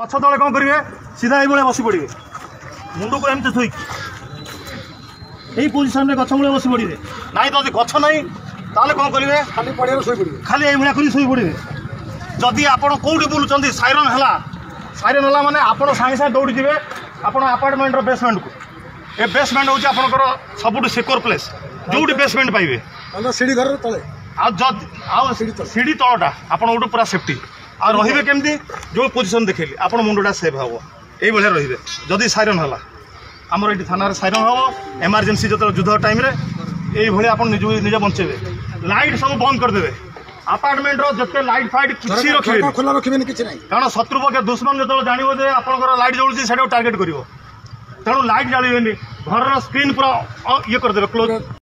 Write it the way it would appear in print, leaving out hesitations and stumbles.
गछ तले कौन करेंगे सीधा ये बस पड़े मुंड को एमती थोक यही पोजिशन में गछ मूले बस पड़े ना तो गछ ना ताले कौन करेंगे खाली पड़े खाली ये कर शोई पड़े जदि आप कौटी बुलूँ साइरन है माने आप सागे सागे दौड़ी जाए आप आपार्टमेंट बेसमेंट को ये बेसमेंट हूँ आपंकर सब सिक्योर प्लेस जो बेसमेंट पाइबे सीढ़ी घर तले सीढ़ी तलटा आप पूरा सेफ्टी आ रे केमती जो पोजिशन देखिए आप मुंडा सेफ हम ये रे जदि साइरन है आमर ये थाना साइरन हम एमरजेंसी जो युद्ध टाइम ये आप निजे बचेबे लाइट सब बंद करदे आपार्टमेंट जिते लाइट फाइट किसी रखिए खोला रखिए किसी ना कारण शत्रुपक्ष दुश्मन जो जानव जे आपंकर लाइट जलुची से टार्गेट कर तेणु लाइट जावे घर स्क्रीन पूरा ये करदे क्लोज।